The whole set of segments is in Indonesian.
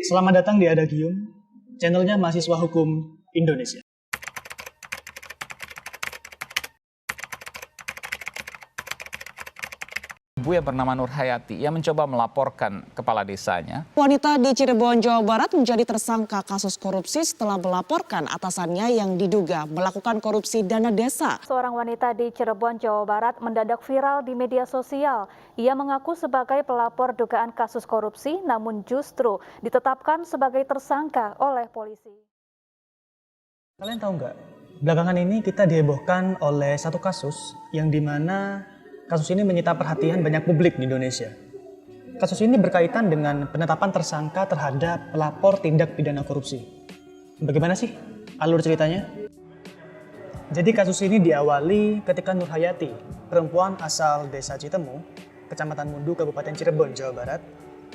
Selamat datang di Adagium, channelnya mahasiswa hukum Indonesia. Ibu yang bernama Nur Hayati yang mencoba melaporkan kepala desanya. Wanita di Cirebon, Jawa Barat menjadi tersangka kasus korupsi setelah melaporkan atasannya yang diduga melakukan korupsi dana desa. Seorang wanita di Cirebon, Jawa Barat mendadak viral di media sosial. Ia mengaku sebagai pelapor dugaan kasus korupsi namun justru ditetapkan sebagai tersangka oleh polisi. Kalian tahu nggak? Belakangan ini kita dihebohkan oleh satu kasus yang dimana kasus ini menyita perhatian banyak publik di Indonesia. Kasus ini berkaitan dengan penetapan tersangka terhadap pelapor tindak pidana korupsi. Bagaimana sih alur ceritanya? Jadi kasus ini diawali ketika Nur Hayati, perempuan asal desa Citemu, Kecamatan Mundu, Kabupaten Cirebon, Jawa Barat,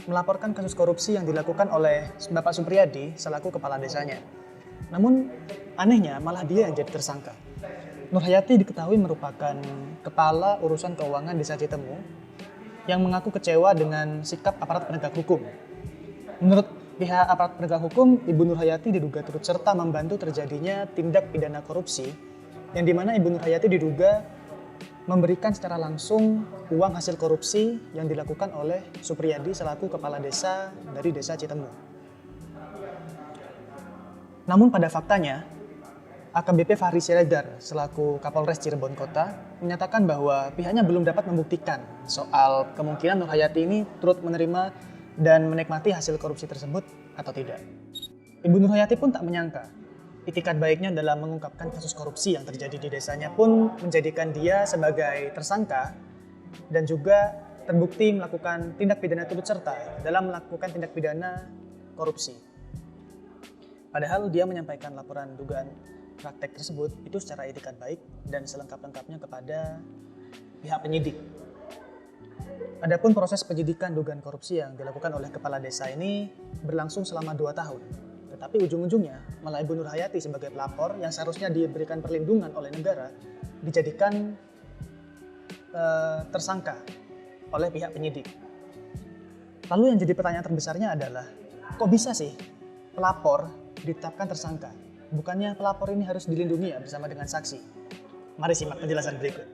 melaporkan kasus korupsi yang dilakukan oleh Bapak Supriyadi selaku kepala desanya. Namun anehnya malah dia yang jadi tersangka. Nur Hayati diketahui merupakan kepala urusan keuangan desa Citemu yang mengaku kecewa dengan sikap aparat penegak hukum. Menurut pihak aparat penegak hukum, Ibu Nur Hayati diduga turut serta membantu terjadinya tindak pidana korupsi yang dimana Ibu Nur Hayati diduga memberikan secara langsung uang hasil korupsi yang dilakukan oleh Supriyadi selaku kepala desa dari desa Citemu. Namun pada faktanya, AKBP Fahri Siregar selaku Kapolres Cirebon Kota menyatakan bahwa pihaknya belum dapat membuktikan soal kemungkinan Nur Hayati ini turut menerima dan menikmati hasil korupsi tersebut atau tidak. Ibu Nur Hayati pun tak menyangka itikat baiknya dalam mengungkapkan kasus korupsi yang terjadi di desanya pun menjadikan dia sebagai tersangka dan juga terbukti melakukan tindak pidana turut serta dalam melakukan tindak pidana korupsi. Padahal dia menyampaikan laporan dugaan praktek tersebut itu secara etikat baik dan selengkap-lengkapnya kepada pihak penyidik. Adapun proses penyidikan dugaan korupsi yang dilakukan oleh kepala desa ini berlangsung selama 2 tahun. Tetapi ujung-ujungnya malah Ibu Nur Hayati sebagai pelapor yang seharusnya diberikan perlindungan oleh negara dijadikan tersangka oleh pihak penyidik. Lalu yang jadi pertanyaan terbesarnya adalah, kok bisa sih pelapor ditetapkan tersangka? Bukannya pelapor ini harus dilindungi ya bersama dengan saksi? Mari simak penjelasan berikut.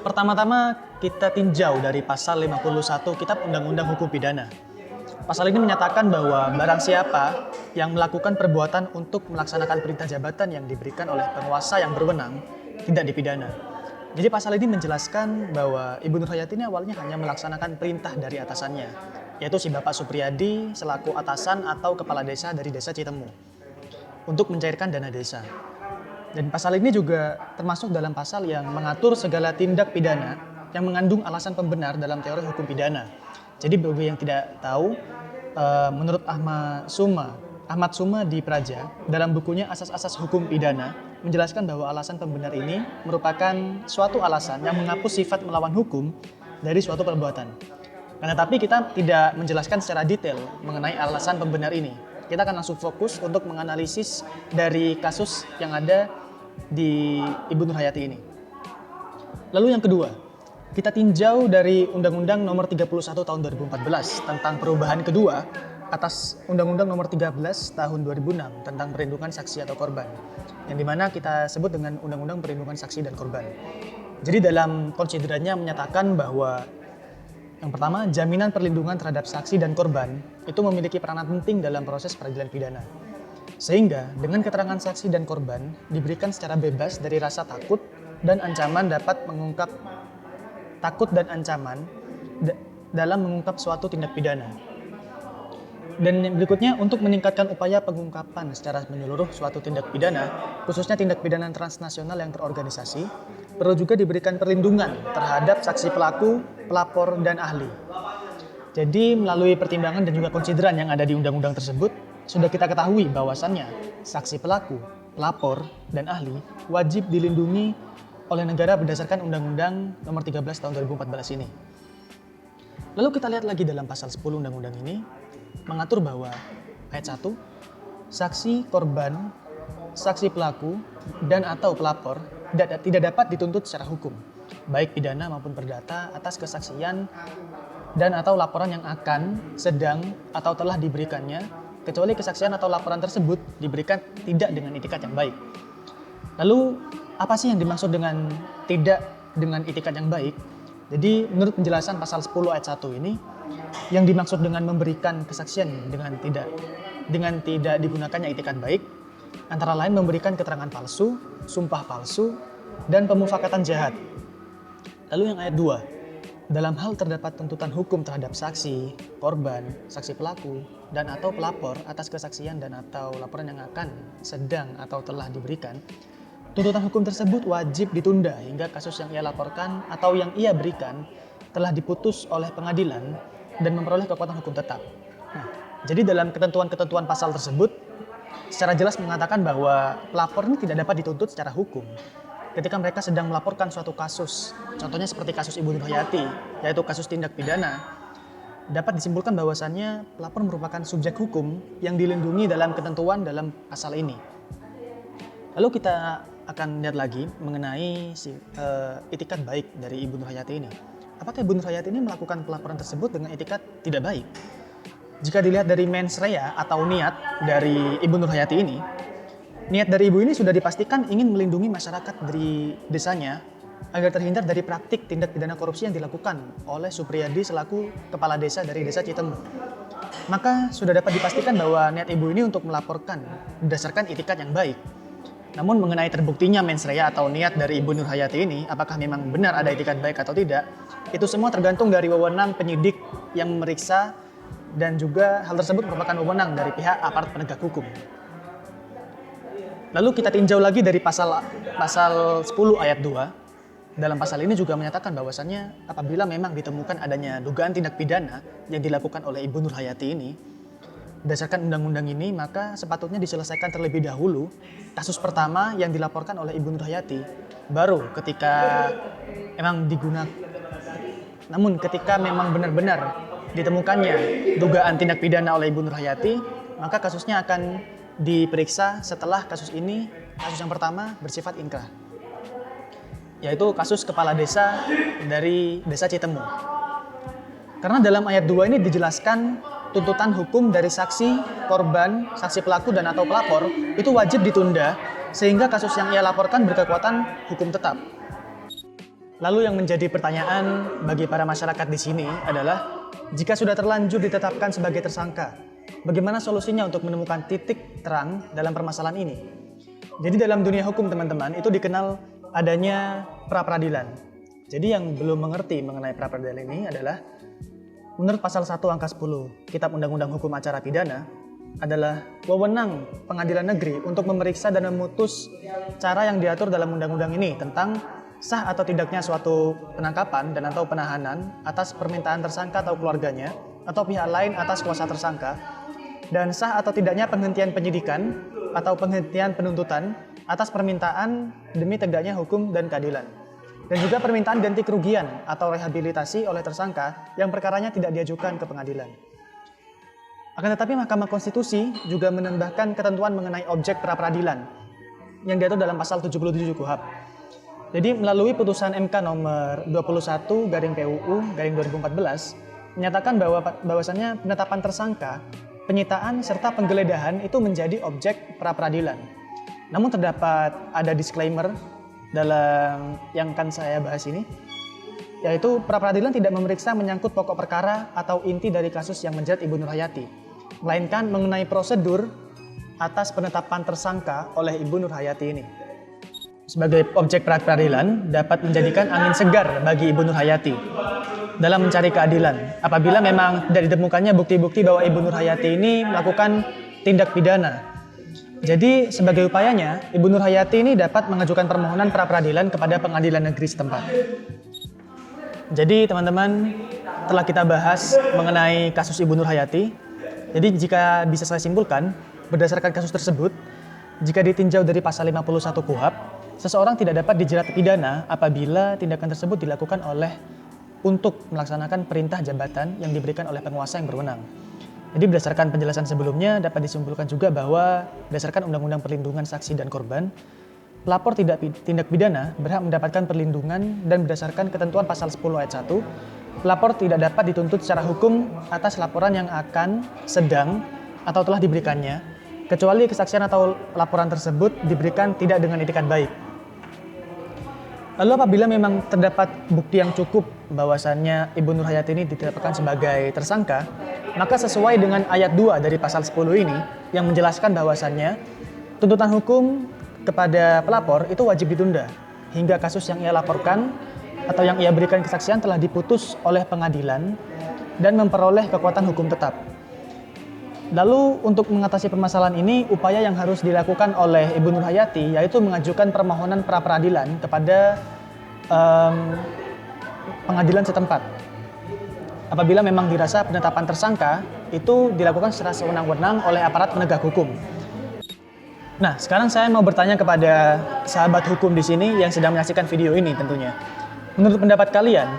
Pertama-tama kita tinjau dari pasal 51 Kitab Undang-Undang Hukum Pidana. Pasal ini menyatakan bahwa barang siapa yang melakukan perbuatan untuk melaksanakan perintah jabatan yang diberikan oleh penguasa yang berwenang tidak dipidana. Jadi pasal ini menjelaskan bahwa Ibu Nur Hayati ini awalnya hanya melaksanakan perintah dari atasannya, yaitu si Bapak Supriyadi selaku atasan atau kepala desa dari desa Citemu, untuk mencairkan dana desa. Dan pasal ini juga termasuk dalam pasal yang mengatur segala tindak pidana yang mengandung alasan pembenar dalam teori hukum pidana. Jadi bagi yang tidak tahu, menurut Ahmad Suma di Praja, dalam bukunya Asas-Asas Hukum Pidana, menjelaskan bahwa alasan pembenar ini merupakan suatu alasan yang menghapus sifat melawan hukum dari suatu perbuatan. Tetapi kita tidak menjelaskan secara detail mengenai alasan pembenar ini. Kita akan langsung fokus untuk menganalisis dari kasus yang ada di Ibu Nur Hayati ini. Lalu yang kedua, kita tinjau dari Undang-Undang Nomor 31 Tahun 2014 tentang perubahan kedua atas Undang-Undang Nomor 13 Tahun 2006 tentang perlindungan saksi atau korban, yang dimana kita sebut dengan Undang-Undang Perlindungan Saksi dan Korban. Jadi dalam konsiderannya menyatakan bahwa yang pertama, jaminan perlindungan terhadap saksi dan korban itu memiliki peranan penting dalam proses peradilan pidana. Sehingga dengan keterangan saksi dan korban diberikan secara bebas dari rasa takut dan ancaman dapat mengungkap takut dan ancaman dalam mengungkap suatu tindak pidana. Dan yang berikutnya, untuk meningkatkan upaya pengungkapan secara menyeluruh suatu tindak pidana, khususnya tindak pidana transnasional yang terorganisasi, perlu juga diberikan perlindungan terhadap saksi pelaku, pelapor, dan ahli. Jadi melalui pertimbangan dan juga konsideran yang ada di undang-undang tersebut, sudah kita ketahui bahwasannya saksi pelaku, pelapor, dan ahli wajib dilindungi oleh negara berdasarkan Undang-Undang Nomor 13 Tahun 2014 ini. Lalu kita lihat lagi dalam pasal 10 undang-undang ini, mengatur bahwa ayat 1, saksi korban, saksi pelaku, dan atau pelapor tidak dapat dituntut secara hukum, baik pidana maupun perdata atas kesaksian dan atau laporan yang akan, sedang, atau telah diberikannya kecuali kesaksian atau laporan tersebut diberikan tidak dengan itikat yang baik. Lalu, apa sih yang dimaksud dengan tidak dengan itikat yang baik? Jadi, menurut penjelasan pasal 10 ayat 1 ini, yang dimaksud dengan memberikan kesaksian dengan tidak digunakannya itikat baik, antara lain memberikan keterangan palsu, sumpah palsu, dan pemufakatan jahat. Lalu yang ayat 2, dalam hal terdapat tuntutan hukum terhadap saksi, korban, saksi pelaku, dan atau pelapor atas kesaksian dan atau laporan yang akan, sedang, atau telah diberikan, tuntutan hukum tersebut wajib ditunda hingga kasus yang ia laporkan atau yang ia berikan telah diputus oleh pengadilan dan memperoleh kekuatan hukum tetap. Nah, jadi dalam ketentuan-ketentuan pasal tersebut secara jelas mengatakan bahwa pelapor ini tidak dapat dituntut secara hukum ketika mereka sedang melaporkan suatu kasus. Contohnya seperti kasus Ibu Nur Hayati, yaitu kasus tindak pidana. Dapat disimpulkan bahwasannya pelapor merupakan subjek hukum yang dilindungi dalam ketentuan dalam pasal ini. Lalu kita akan lihat lagi mengenai itikat baik dari Ibu Nur Hayati ini. Apakah Ibu Nur Hayati ini melakukan pelaporan tersebut dengan itikat tidak baik? Jika dilihat dari mens rea atau niat dari Ibu Nur Hayati ini, niat dari ibu ini sudah dipastikan ingin melindungi masyarakat dari desanya agar terhindar dari praktik tindak pidana korupsi yang dilakukan oleh Supriyadi selaku kepala desa dari desa Citemu. Maka sudah dapat dipastikan bahwa niat ibu ini untuk melaporkan berdasarkan itikat yang baik. Namun mengenai terbuktinya mens rea atau niat dari Ibu Nur Hayati ini, apakah memang benar ada itikat baik atau tidak, itu semua tergantung dari wewenang penyidik yang memeriksa dan juga hal tersebut merupakan wewenang dari pihak aparat penegak hukum. Lalu kita tinjau lagi dari pasal 10 ayat 2. Dalam pasal ini juga menyatakan bahwasannya apabila memang ditemukan adanya dugaan tindak pidana yang dilakukan oleh Ibu Nur Hayati ini, berdasarkan undang-undang ini, maka sepatutnya diselesaikan terlebih dahulu kasus pertama yang dilaporkan oleh Ibu Nur Hayati. Baru ketika ketika memang benar-benar ditemukannya dugaan tindak pidana oleh Ibu Nur Hayati, maka kasusnya akan diperiksa setelah kasus yang pertama bersifat inkrah, yaitu kasus kepala desa dari desa Citemu. Karena dalam ayat 2 ini dijelaskan tuntutan hukum dari saksi, korban, saksi pelaku dan atau pelapor itu wajib ditunda sehingga kasus yang ia laporkan berkekuatan hukum tetap. Lalu yang menjadi pertanyaan bagi para masyarakat di sini adalah jika sudah terlanjur ditetapkan sebagai tersangka, bagaimana solusinya untuk menemukan titik terang dalam permasalahan ini? Jadi dalam dunia hukum teman-teman itu dikenal adanya pra-peradilan. Jadi yang belum mengerti mengenai pra-peradilan ini adalah menurut pasal 1 angka 10 Kitab Undang-Undang Hukum Acara Pidana adalah wewenang pengadilan negeri untuk memeriksa dan memutus cara yang diatur dalam undang-undang ini tentang sah atau tidaknya suatu penangkapan dan atau penahanan atas permintaan tersangka atau keluarganya atau pihak lain atas kuasa tersangka, dan sah atau tidaknya penghentian penyidikan atau penghentian penuntutan atas permintaan demi tegaknya hukum dan keadilan. Dan juga permintaan ganti kerugian atau rehabilitasi oleh tersangka yang perkaranya tidak diajukan ke pengadilan. Akan tetapi Mahkamah Konstitusi juga menambahkan ketentuan mengenai objek pra-peradilan yang diatur dalam pasal 77 KUHP. Jadi melalui putusan MK nomor 21/PUU/2014 menyatakan bahwasannya penetapan tersangka, penyitaan serta penggeledahan itu menjadi objek pra-peradilan. Namun terdapat ada disclaimer dalam yang akan saya bahas ini, yaitu pra-peradilan tidak memeriksa menyangkut pokok perkara atau inti dari kasus yang menjerat Ibu Nur Hayati, melainkan mengenai prosedur atas penetapan tersangka oleh Ibu Nur Hayati ini. Sebagai objek pra-peradilan dapat menjadikan angin segar bagi Ibu Nur Hayati dalam mencari keadilan apabila memang tidak ditemukannya bukti-bukti bahwa Ibu Nur Hayati ini melakukan tindak pidana. Jadi sebagai upayanya, Ibu Nur Hayati ini dapat mengajukan permohonan pra-peradilan kepada pengadilan negeri setempat. Jadi teman-teman, telah kita bahas mengenai kasus Ibu Nur Hayati. Jadi jika bisa saya simpulkan, berdasarkan kasus tersebut, jika ditinjau dari pasal 51 KUHP, seseorang tidak dapat dijerat pidana apabila tindakan tersebut dilakukan untuk melaksanakan perintah jabatan yang diberikan oleh penguasa yang berwenang. Jadi berdasarkan penjelasan sebelumnya dapat disimpulkan juga bahwa berdasarkan Undang-Undang Perlindungan Saksi dan Korban, pelapor tindak pidana berhak mendapatkan perlindungan dan berdasarkan ketentuan pasal 10 ayat 1, pelapor tidak dapat dituntut secara hukum atas laporan yang akan, sedang, atau telah diberikannya, kecuali kesaksian atau laporan tersebut diberikan tidak dengan itikat baik. Lalu apabila memang terdapat bukti yang cukup bahwasannya Ibu Nur Hayati ini ditetapkan sebagai tersangka, maka sesuai dengan ayat 2 dari pasal 10 ini yang menjelaskan bahwasannya tuntutan hukum kepada pelapor itu wajib ditunda hingga kasus yang ia laporkan atau yang ia berikan kesaksian telah diputus oleh pengadilan dan memperoleh kekuatan hukum tetap. Lalu untuk mengatasi permasalahan ini, upaya yang harus dilakukan oleh Ibu Nur Hayati yaitu mengajukan permohonan pra-peradilan kepada pengadilan setempat. Apabila memang dirasa penetapan tersangka itu dilakukan secara sewenang-wenang oleh aparat penegak hukum. Nah, sekarang saya mau bertanya kepada sahabat hukum di sini yang sedang menyaksikan video ini tentunya. Menurut pendapat kalian,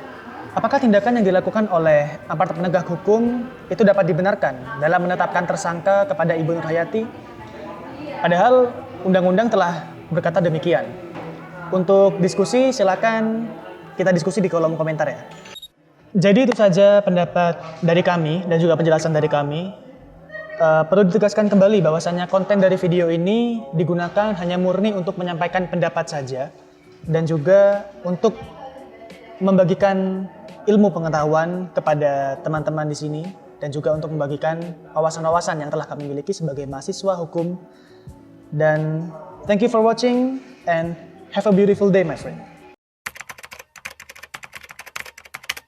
apakah tindakan yang dilakukan oleh aparat penegak hukum itu dapat dibenarkan dalam menetapkan tersangka kepada Ibu Nur Hayati? Padahal undang-undang telah berkata demikian. Untuk diskusi, silakan kita diskusi di kolom komentar ya. Jadi itu saja pendapat dari kami dan juga penjelasan dari kami. Perlu ditegaskan kembali bahwasannya konten dari video ini digunakan hanya murni untuk menyampaikan pendapat saja dan juga untuk membagikan ilmu pengetahuan kepada teman-teman di sini dan juga untuk membagikan wawasan-wawasan yang telah kami miliki sebagai mahasiswa hukum. Dan thank you for watching and have a beautiful day, my friend.